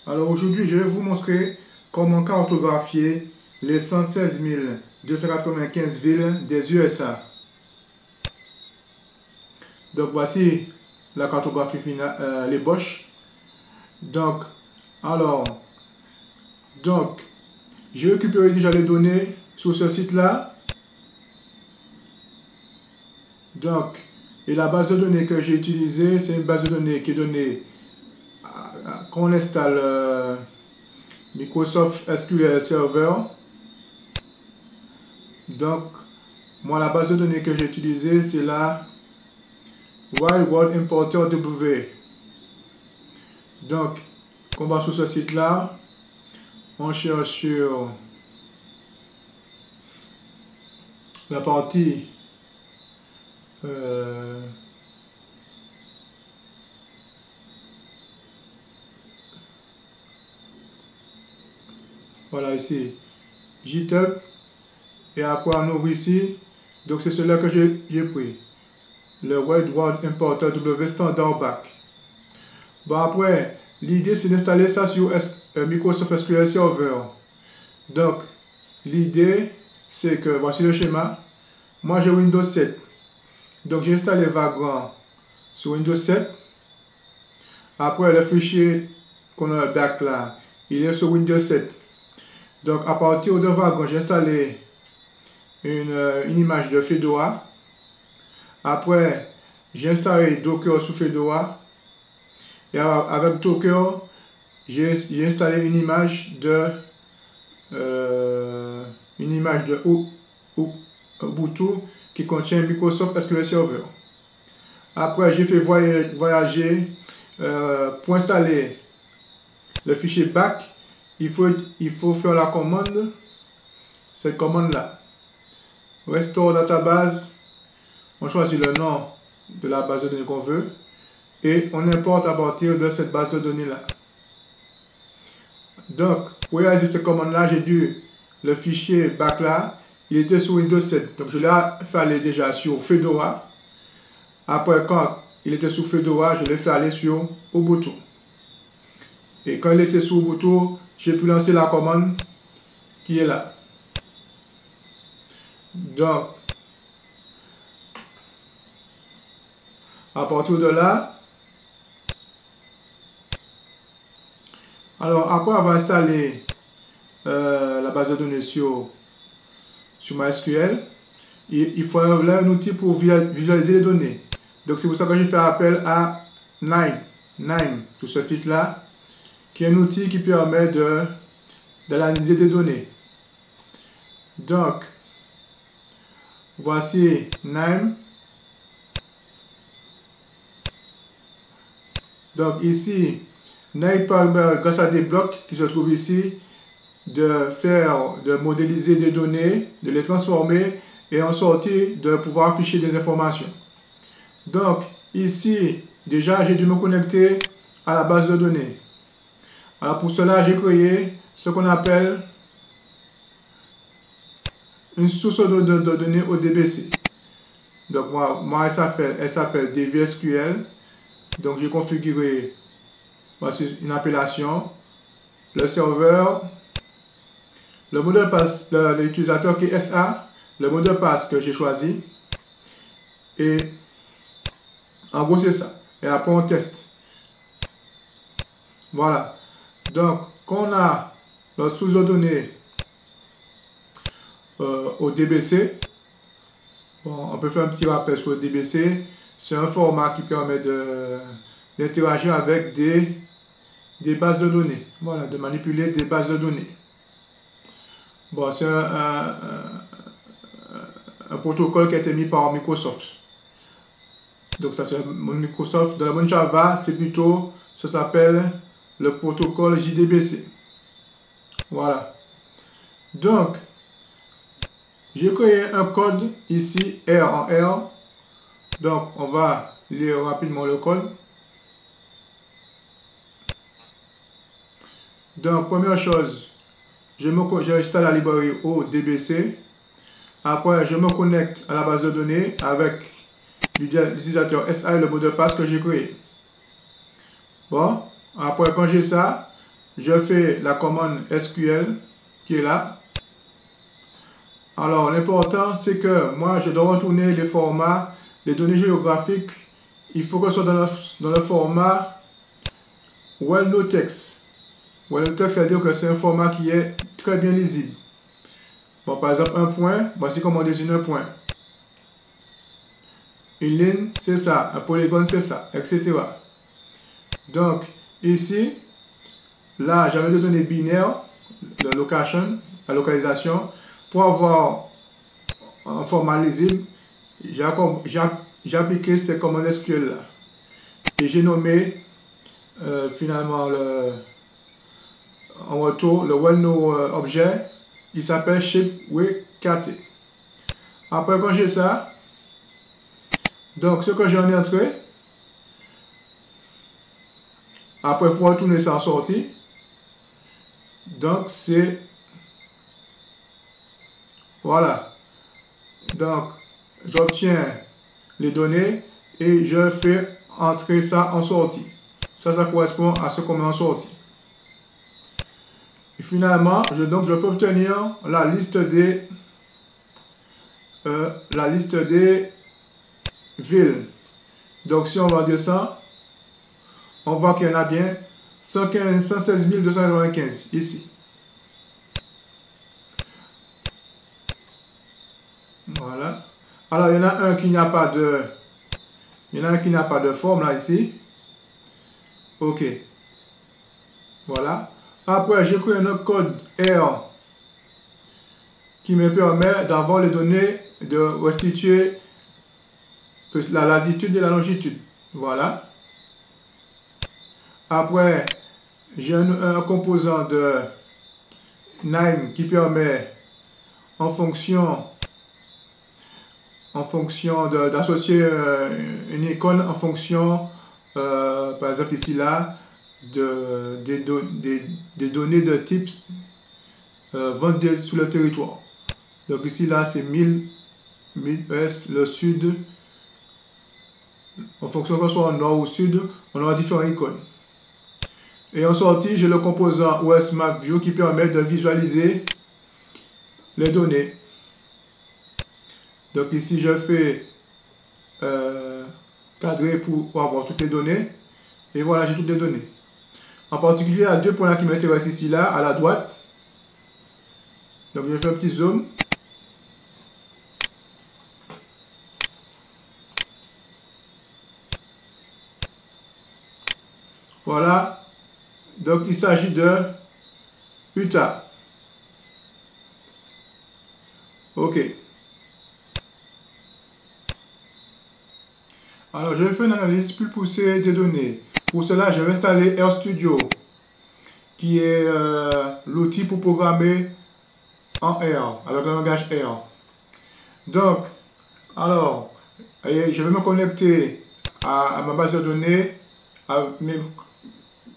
Alors aujourd'hui, je vais vous montrer comment cartographier les 116 295 villes des USA. Donc voici la cartographie finale, les Bosch. Donc, j'ai récupéré déjà les données sur ce site-là. Donc, et la base de données que j'ai utilisée, c'est une base de données qui est donnée quand on installe Microsoft SQL Server. Donc, moi, la base de données que j'ai utilisée, c'est la Wild World Importer W. Donc, on va sur ce site-là, on cherche sur la partie voilà ici, GitHub, et à quoi on ouvre ici. Donc c'est celui-là que j'ai pris, le Wild World Importer W Standard Back. Bon, après, l'idée c'est d'installer ça sur Microsoft SQL Server. Donc l'idée c'est que voici le schéma. Moi j'ai Windows 7, donc j'ai installé Vagrant sur Windows 7. Après, le fichier qu'on a back là, il est sur Windows 7. Donc à partir de Vagrant, j'ai installé une image de Fedora. Après, j'ai installé Docker sous Fedora. Et avec Docker, j'ai installé une image de Ubuntu qui contient Microsoft SQL Server. Après, j'ai fait voyager pour installer le fichier back. Il faut faire la commande, cette commande là, restore database. On choisit le nom de la base de données qu'on veut et on importe à partir de cette base de données là. Donc pour réaliser cette commande là, j'ai dû le fichier back là, il était sur Windows 7, donc je l'ai fait aller déjà sur Fedora. Après, quand il était sur Fedora, je l'ai fait aller sur Ubuntu. Et quand il était sur Ubuntu, j'ai pu lancer la commande qui est là. Donc, à partir de là, alors après avoir installé la base de données sur MySQL, il faut là un outil pour visualiser les données. Donc c'est pour ça que j'ai fait appel à Nime sur ce titre-là, qui est un outil qui permet d'analyser des données. Donc, voici Nime. Donc ici, Nime permet, grâce à des blocs qui se trouvent ici, de modéliser des données, de les transformer et en sortie de pouvoir afficher des informations. Donc ici, déjà j'ai dû me connecter à la base de données. Alors pour cela, j'ai créé ce qu'on appelle une source de données ODBC. Donc moi elle s'appelle DVSQL. Donc j'ai configuré, voici une appellation, le serveur, le mot de passe, l'utilisateur qui est SA, le mot de passe que j'ai choisi. Et en gros c'est ça. Et après on teste. Voilà. Donc quand on a notre source de données au DBC, bon, on peut faire un petit rappel sur le DBC. C'est un format qui permet d'interagir avec des bases de données. Voilà, de manipuler des bases de données. Bon, c'est un protocole qui a été mis par Microsoft. Donc ça c'est Microsoft. Dans le monde Java, c'est plutôt, ça s'appelle le protocole JDBC. Voilà. Donc, j'ai créé un code ici, R en R. Donc, on va lire rapidement le code. Donc, première chose, j'installe la librairie ODBC. Après, je me connecte à la base de données avec l'utilisateur SA et le mot de passe que j'ai créé. Bon, après, quand j'ai ça, je fais la commande SQL qui est là. Alors, l'important, c'est que moi, je dois retourner les formats, les données géographiques. Il faut que ce soit dans le format well-no-text. Well-no-text, c'est-à-dire que c'est un format qui est très bien lisible. Bon, par exemple, un point, voici comment on désigne un point. Une ligne, c'est ça. Un polygone, c'est ça, etc. Donc, ici, là, j'avais des données binaires, de location, la localisation. Pour avoir un format lisible, j'ai appliqué ces commandes SQL là. Et j'ai nommé finalement en retour le well-no objet. Il s'appelle shape-way-kt. Après, quand j'ai ça, donc ce que j'en ai entré, après il faut retourner ça en sortie. Donc c'est voilà. Donc j'obtiens les données et je fais entrer ça en sortie. Ça correspond à ce qu'on met en sortie. Et finalement, je peux obtenir la liste des villes. Donc si on va descendre, on voit qu'il y en a bien 116 295 ici. Voilà. Alors il y en a un qui n'a pas de forme là ici. Ok. Voilà. Après, j'ai créé un autre code R qui me permet d'avoir les données, de restituer la latitude et la longitude. Voilà. Après, j'ai un composant de name qui permet en fonction d'associer une icône en fonction, par exemple ici là, des données de type vendées sur le territoire. Donc ici là c'est 1000 est, le sud. En fonction que ce soit au nord ou au sud, on aura différentes icônes. Et en sortie, j'ai le composant OSMapView qui permet de visualiser les données. Donc ici je fais cadrer pour avoir toutes les données. Et voilà, j'ai toutes les données. En particulier, il y a deux points là qui m'intéressent ici, là, à la droite. Donc, je fais un petit zoom. Voilà. Donc, il s'agit de Utah. OK. Alors, je vais faire une analyse plus poussée des données. Pour cela, je vais installer RStudio, qui est l'outil pour programmer en R, avec le langage R. Donc, alors, je vais me connecter à ma base de données, à mes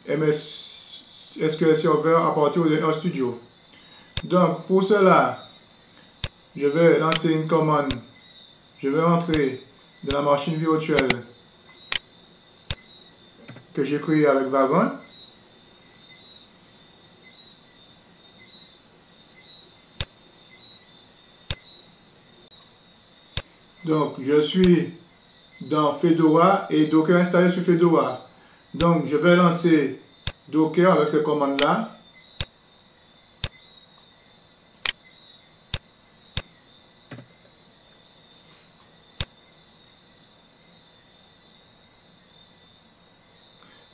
MS SQL Server à partir de RStudio. Donc, pour cela, je vais lancer une commande. Je vais entrer dans la machine virtuelle que j'ai créée avec Vagrant. Donc, je suis dans Fedora et Docker installé sur Fedora. Donc, je vais lancer Docker avec ces commandes-là.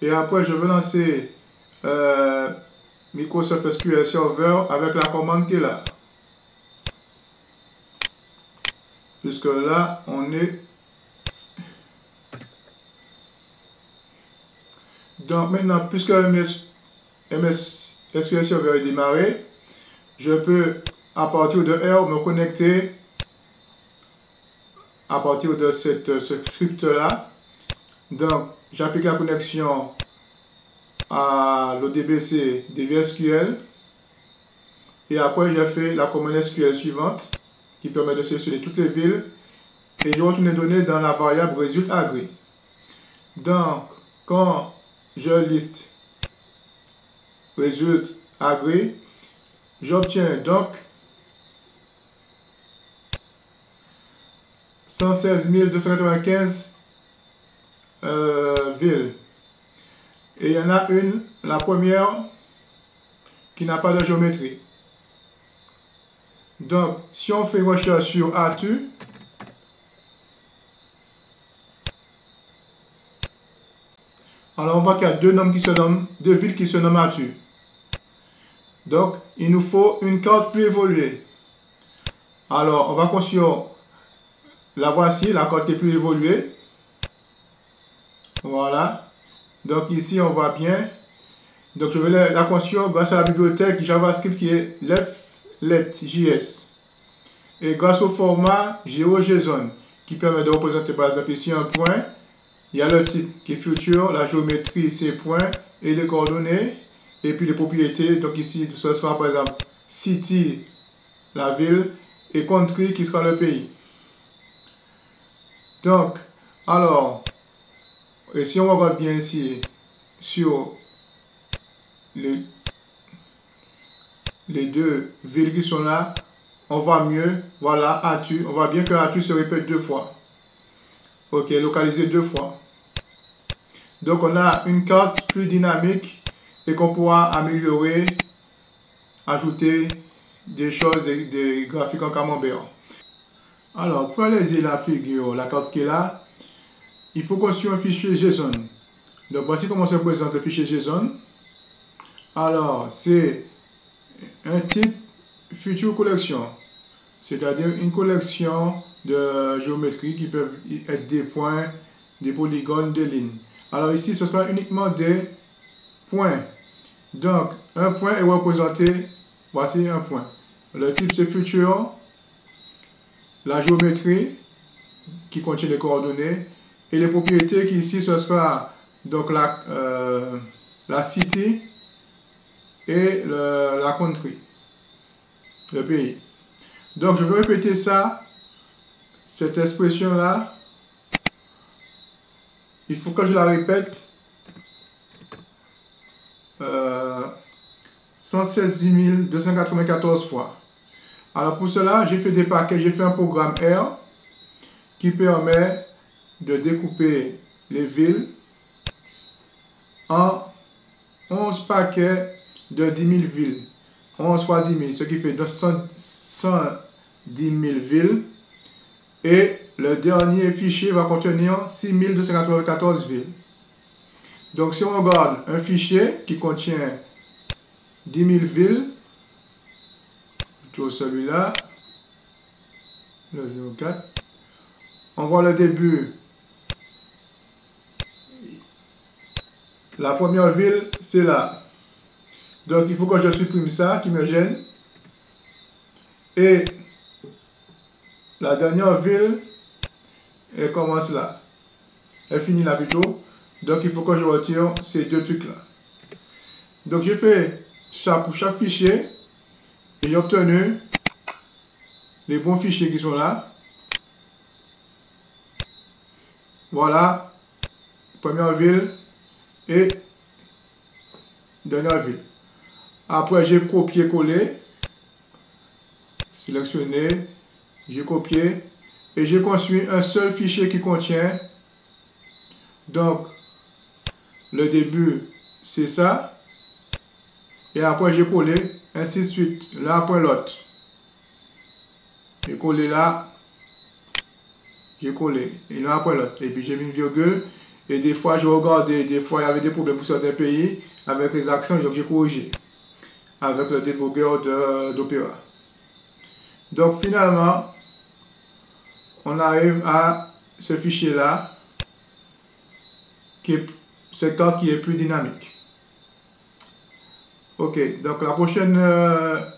Et après, je vais lancer Microsoft SQL Server avec la commande qui est là. Puisque là, on est... Donc maintenant, puisque MS SQL Server est démarré, je peux, à partir de R, me connecter à partir de ce script-là. Donc, j'applique la connexion à l'ODBC DBSQL. Et après, j'ai fait la commande SQL suivante qui permet de sélectionner toutes les villes. Et je retourne les données dans la variable résultat agree. Donc, quand je liste résulte agree, j'obtiens donc 116 295 villes. Et il y en a une, la première, qui n'a pas de géométrie. Donc, si on fait une recherche sur Atu, alors on voit qu'il y a deux villes qui se nomment Atu. Donc, il nous faut une carte plus évoluée. Alors, on va construire, la voici, la carte est plus évoluée. Voilà. Donc, ici, on voit bien. Donc, je vais la construire grâce à la bibliothèque JavaScript qui est Leftlet.js. Et grâce au format GeoJSON qui permet de représenter par exemple ici un point. Il y a le type qui est future, la géométrie, ces points et les coordonnées. Et puis les propriétés. Donc ici, ce sera par exemple city, la ville, et country qui sera le pays. Donc, alors, et si on regarde bien ici sur les deux villes qui sont là, on voit mieux, voilà, Atu, on voit bien que Atu se répète deux fois. Ok, localisé deux fois. Donc on a une carte plus dynamique et qu'on pourra améliorer, ajouter des choses, des graphiques en camembert. Alors, pour réaliser la figure, la carte qui est là, il faut construire un fichier JSON. Donc voici comment se présente le fichier JSON. Alors, c'est un type future collection, c'est-à-dire une collection de géométrie qui peuvent être des points, des polygones, des lignes. Alors ici, ce sera uniquement des points. Donc, un point est représenté, voici un point. Le type c'est future, la géométrie qui contient les coordonnées et les propriétés qui ici ce sera donc la city et la country, le pays. Donc je vais répéter ça, cette expression là, il faut que je la répète 116 294 fois. Alors pour cela, j'ai fait des paquets, j'ai fait un programme R qui permet de découper les villes en 11 paquets de 10 000 villes. 11 fois 10 000, ce qui fait 110 000 villes. Et le dernier fichier va contenir 6 294 villes. Donc si on regarde un fichier qui contient 10 000 villes, plutôt celui-là, le 04, on voit le début. La première ville, c'est là. Donc il faut que je supprime ça qui me gêne. Et la dernière ville, elle commence là. Elle finit là plutôt. Donc il faut que je retire ces deux trucs là. Donc j'ai fait ça pour chaque fichier. Et j'ai obtenu les bons fichiers qui sont là. Voilà. Première ville et dernière ville. Après j'ai copié-collé. Sélectionné. J'ai copié. Et j'ai construit un seul fichier qui contient. Donc le début c'est ça. Et après j'ai collé. Ainsi de suite. L'un après l'autre. J'ai collé là. J'ai collé. Et l'un après l'autre. Et puis j'ai mis une virgule. Et des fois je regardais. Des fois il y avait des problèmes pour certains pays. Avec les accents. Donc j'ai corrigé. Avec le débogueur d'Opera. Donc finalement. On arrive à ce fichier là. Cette carte qui est plus dynamique. Ok, donc la prochaine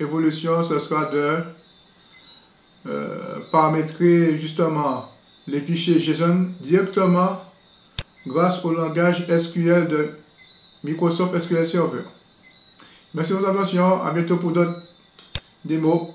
évolution, ce sera de paramétrer justement les fichiers JSON directement grâce au langage SQL de Microsoft SQL Server. Merci de votre attention, à bientôt pour d'autres démos.